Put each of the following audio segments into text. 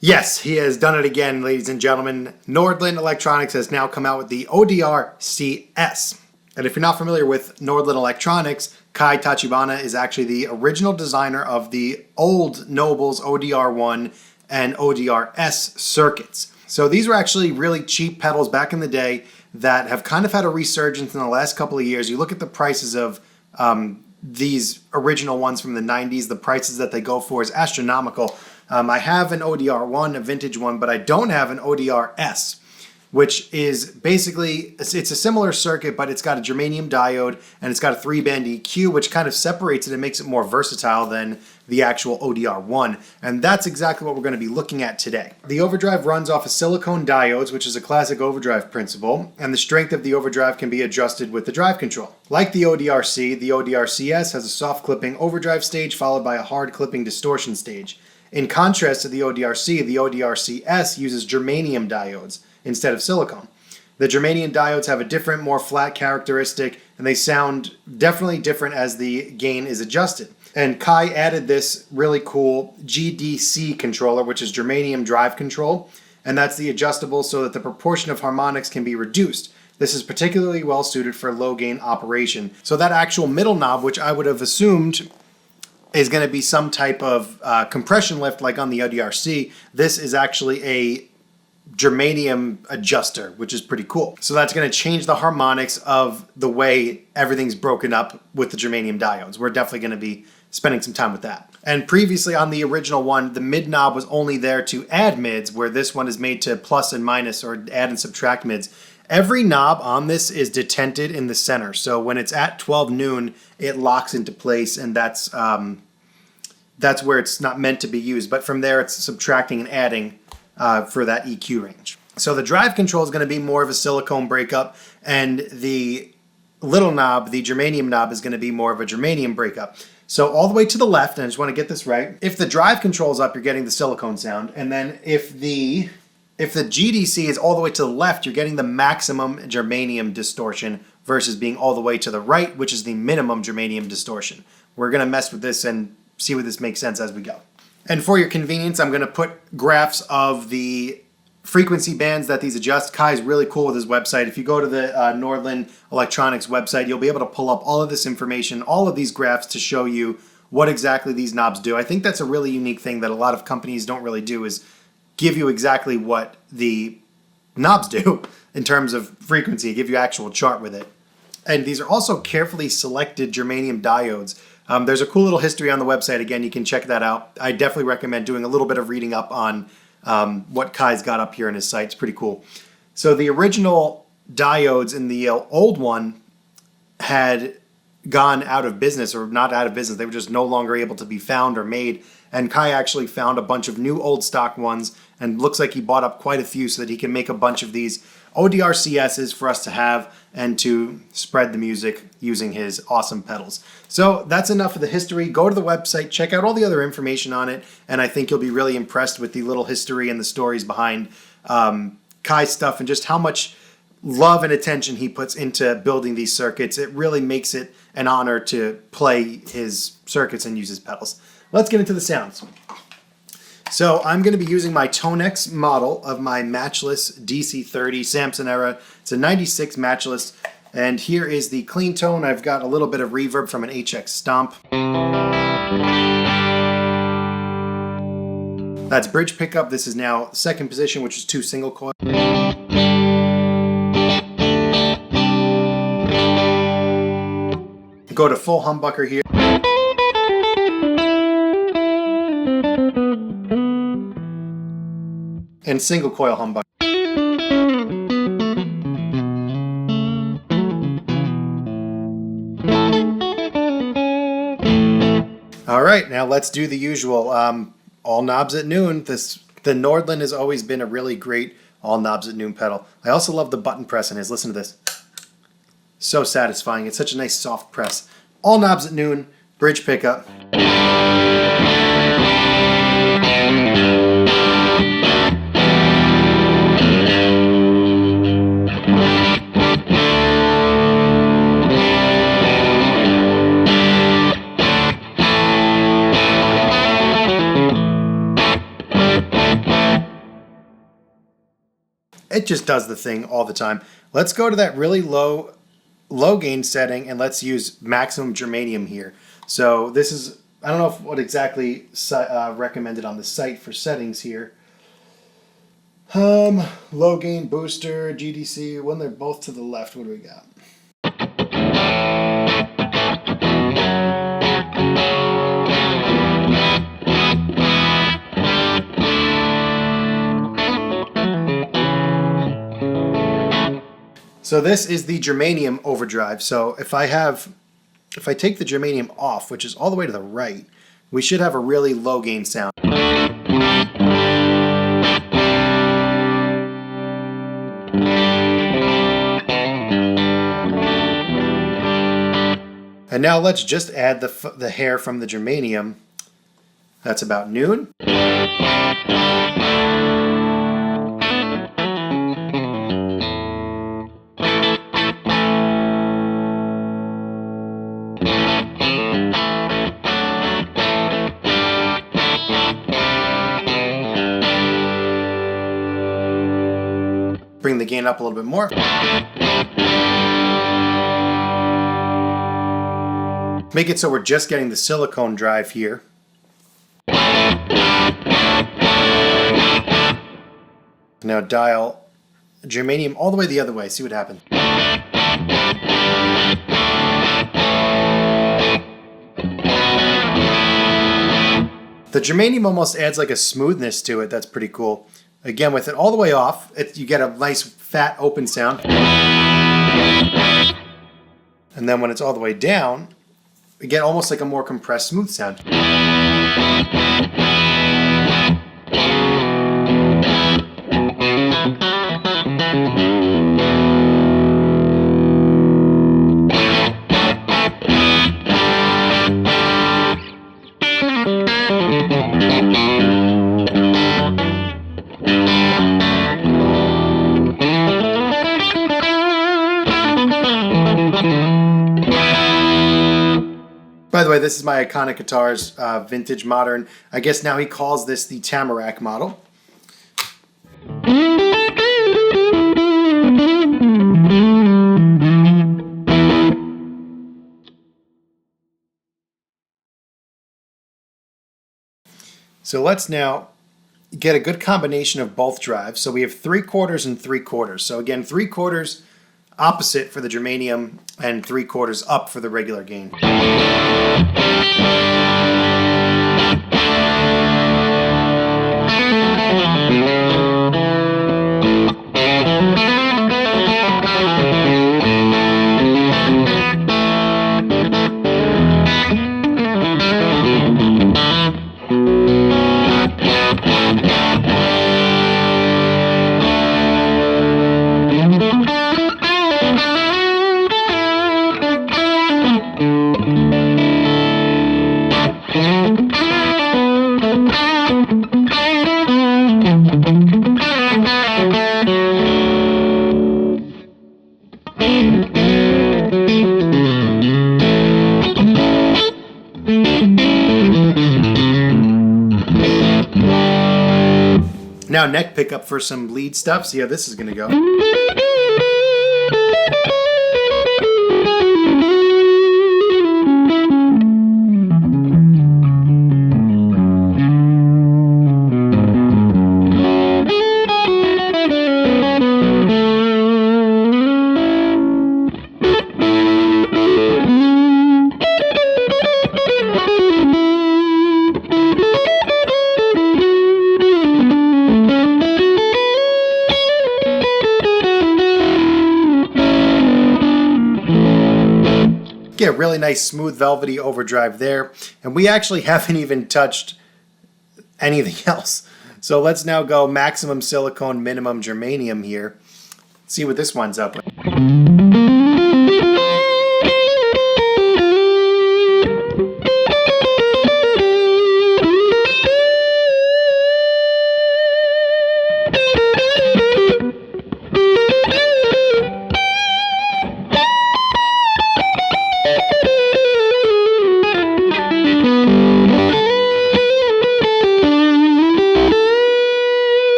Yes, he has done it again, ladies and gentlemen. Nordland Electronics has now come out with the ODR-CS. And if you're not familiar with Nordland Electronics, Kai Tachibana is actually the original designer of the old Nobles ODR1 and ODR-S circuits. So these were actually really cheap pedals back in the day that have kind of had a resurgence in the last couple of years. You look at the prices of these original ones from the 90s, the prices that they go for is astronomical. I have an ODR1, a vintage one, but I don't have an ODR-S, which is basically, it's a similar circuit, but it's got a germanium diode and it's got a 3-band EQ, which kind of separates it and makes it more versatile than the actual ODR1. And that's exactly what we're going to be looking at today. The overdrive runs off of silicone diodes, which is a classic overdrive principle, and the strength of the overdrive can be adjusted with the drive control. Like the ODR-C, the ODR-CS has a soft clipping overdrive stage followed by a hard clipping distortion stage. In contrast to the ODR-C, the ODR-CS uses germanium diodes instead of silicone. The germanium diodes have a different, more flat characteristic, and they sound definitely different as the gain is adjusted. And Kai added this really cool GDC controller, which is germanium drive control, and that's the adjustable so that the proportion of harmonics can be reduced. This is particularly well suited for low gain operation. So that actual middle knob, which I would have assumed is going to be some type of compression lift like on the ODR-C, this is actually a germanium adjuster, which is pretty cool. So that's going to change the harmonics of the way everything's broken up with the germanium diodes. We're definitely going to be spending some time with that. And previously on the original one, the mid knob was only there to add mids, where this one is made to plus and minus or add and subtract mids. Every knob on this is detented in the center. So when it's at 12 noon, it locks into place, and that's where it's not meant to be used. But from there, it's subtracting and adding for that EQ range. So the drive control is going to be more of a silicone breakup, and the little knob, the germanium knob, is going to be more of a germanium breakup. So all the way to the left, and I just want to get this right, if the drive control is up, you're getting the silicone sound, and then if the GDC is all the way to the left, you're getting the maximum germanium distortion versus being all the way to the right, which is the minimum germanium distortion. We're going to mess with this and see what this makes sense as we go. And for your convenience, I'm going to put graphs of the frequency bands that these adjust. Kai is really cool with his website. If you go to the Nordland Electronics website, you'll be able to pull up all of this information, all of these graphs to show you what exactly these knobs do. I think that's a really unique thing that a lot of companies don't really do, is give you exactly what the knobs do in terms of frequency, give you actual chart with it. And these are also carefully selected germanium diodes. There's a cool little history on the website. Again, you can check that out. I definitely recommend doing a little bit of reading up on what Kai's got up here in his site. It's pretty cool. So the original diodes in the old one had gone out of business, or not out of business. They were just no longer able to be found or made. And Kai actually found a bunch of new old stock ones, and looks like he bought up quite a few so that he can make a bunch of these ODR-CSs for us to have and to spread the music using his awesome pedals. So that's enough of the history. Go to the website, check out all the other information on it, and I think you'll be really impressed with the little history and the stories behind Kai's stuff and just how much love and attention he puts into building these circuits. It really makes it an honor to play his circuits and use his pedals. Let's get into the sounds. So I'm going to be using my Tonex model of my matchless DC30 Samson era. It's a 96 matchless, and here is the clean tone. I've got a little bit of reverb from an HX Stomp. That's bridge pickup. This is now second position, which is 2 single coil. Go to full humbucker here. And single coil humbucker. All right, now let's do the usual. All knobs at noon. The Nordland has always been a really great all knobs at noon pedal. I also love the button press in his. Listen to this. So satisfying. It's such a nice soft press. All knobs at noon, bridge pickup. it just does the thing all the time. Let's go to that really low gain setting and let's use maximum germanium here. So this is, I don't know what exactly recommended on the site for settings here. Low gain booster, GDC, when they're both to the left, what do we got? So this is the germanium overdrive. So if I take the germanium off, which is all the way to the right, we should have a really low gain sound. And now let's just add the hair from the germanium. That's about noon. Bring the gain up a little bit more. Make it so we're just getting the silicone drive here. Now dial germanium all the way the other way. See what happens. The germanium almost adds like a smoothness to it. That's pretty cool. Again, with it all the way off, you get a nice fat open sound. And then when it's all the way down, we get almost like a more compressed smooth sound. By the way, this is my Iconic Guitars vintage modern. I guess now he calls this the Tamarack model. So let's now get a good combination of both drives. So we have 3/4 and 3/4. So again, 3/4 opposite for the germanium and 3/4 up for the regular gain. Now neck pickup for some lead stuff. See how this is going to go. Get a really nice smooth velvety overdrive there, and we actually haven't even touched anything else. So let's now go maximum silicone, minimum germanium here. See what this winds up with.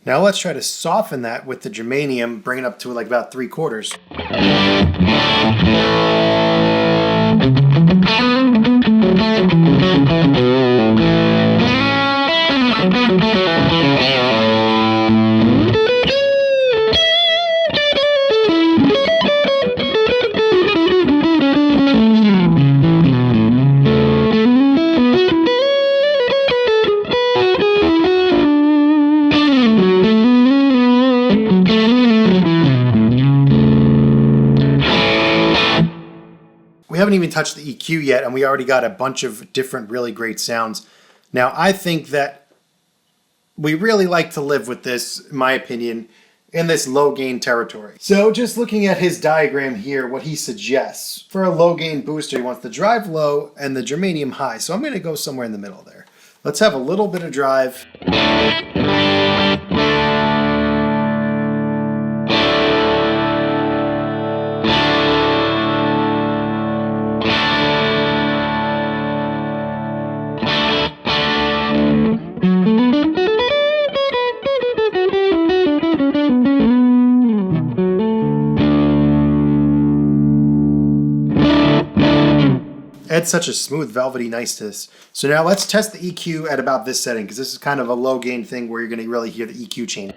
Now let's try to soften that with the germanium, bring it up to like about 3/4. We haven't even touched the EQ yet, and we already got a bunch of different really great sounds. Now, I think that we really like to live with this, in my opinion, in this low gain territory. So just looking at his diagram here, what he suggests for a low gain booster, he wants the drive low and the germanium high. So I'm going to go somewhere in the middle there. Let's have a little bit of drive. Adds such a smooth, velvety niceness. So now let's test the EQ at about this setting, because this is kind of a low gain thing where you're going to really hear the EQ change.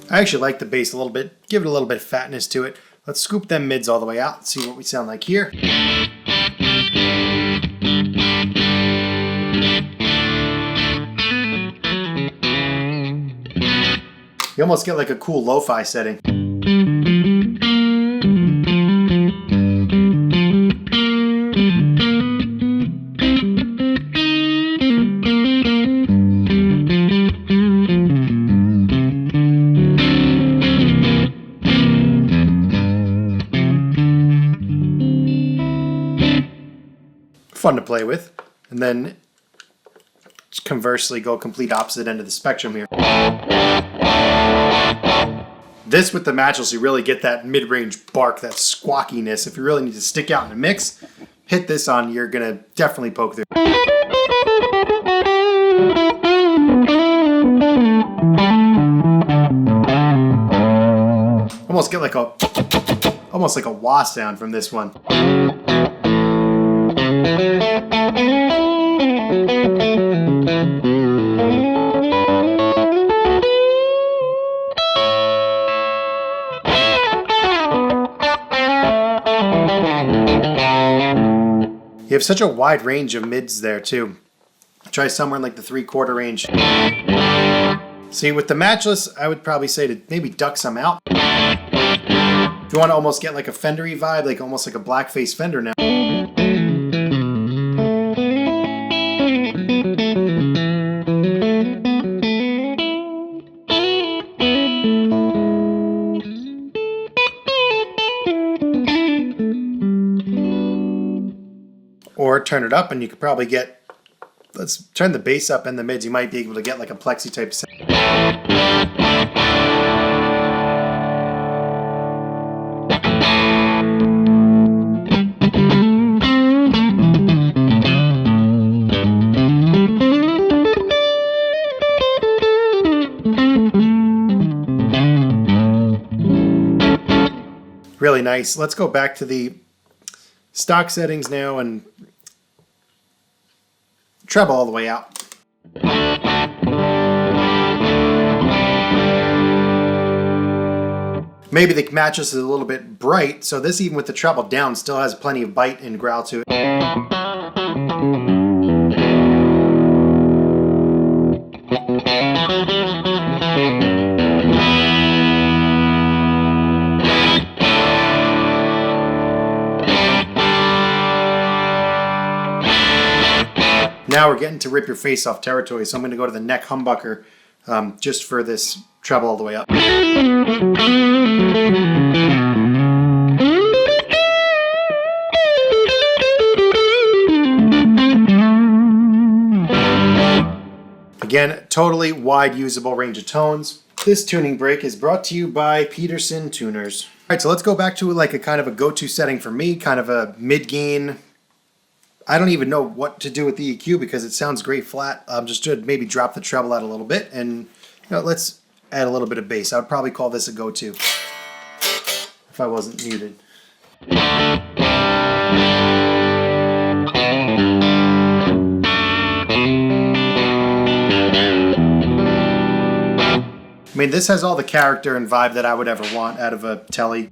I actually like the bass a little bit, give it a little bit of fatness to it. Let's scoop them mids all the way out and see what we sound like here. You almost get like a cool lo-fi setting. Fun to play with. And then conversely go complete opposite end of the spectrum here. This with the matchless, you really get that mid-range bark, that squawkiness. If you really need to stick out in a mix, hit this on, you're gonna definitely poke through. Almost get like a wah sound from this one. You have such a wide range of mids there too. Try somewhere in like the 3/4 range. See, with the matchless, I would probably say to maybe duck some out. If you want to almost get like a Fendery vibe, like almost like a blackface Fender now. Or turn it up and you could probably get, let's turn the bass up and the mids, you might be able to get like a plexi type sound. Really nice. Let's go back to the stock settings now and treble all the way out. Maybe the mattress is a little bit bright, so this, even with the treble down, still has plenty of bite and growl to it. Now we're getting to rip your face off territory, so I'm going to go to the neck humbucker just for this treble all the way up. Again, totally wide usable range of tones. This tuning break is brought to you by Peterson Tuners. All right, so let's go back to like a kind of a go-to setting for me, kind of a mid-gain. I don't even know what to do with the EQ because it sounds great flat. Just to maybe drop the treble out a little bit, and let's add a little bit of bass. I would probably call this a go-to if I wasn't muted. I mean, this has all the character and vibe that I would ever want out of a Tele.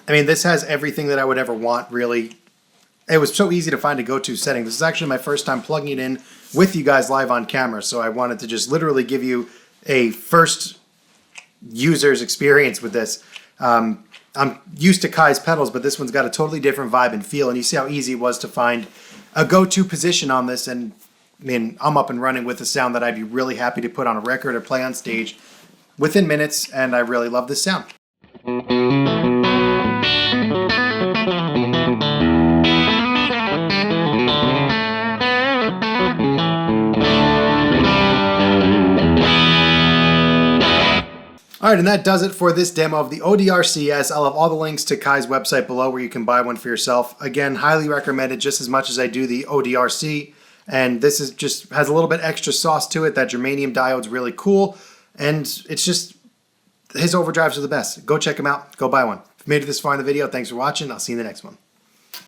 I mean, this has everything that I would ever want, really. It was so easy to find a go-to setting. This is actually my first time plugging it in with you guys live on camera, so I wanted to just literally give you a first user's experience with this. I'm used to Kai's pedals, but this one's got a totally different vibe and feel, and you see how easy it was to find a go-to position on this, and I mean, I'm up and running with a sound that I'd be really happy to put on a record or play on stage within minutes, and I really love this sound. All right, and that does it for this demo of the ODR-CS. I'll have all the links to Kai's website below where you can buy one for yourself. Again, highly recommended just as much as I do the ODR-C. And this is just has a little bit extra sauce to it. That germanium diode's really cool. And it's just, his overdrives are the best. Go check them out. Go buy one. If you made it this far in the video, thanks for watching. I'll see you in the next one.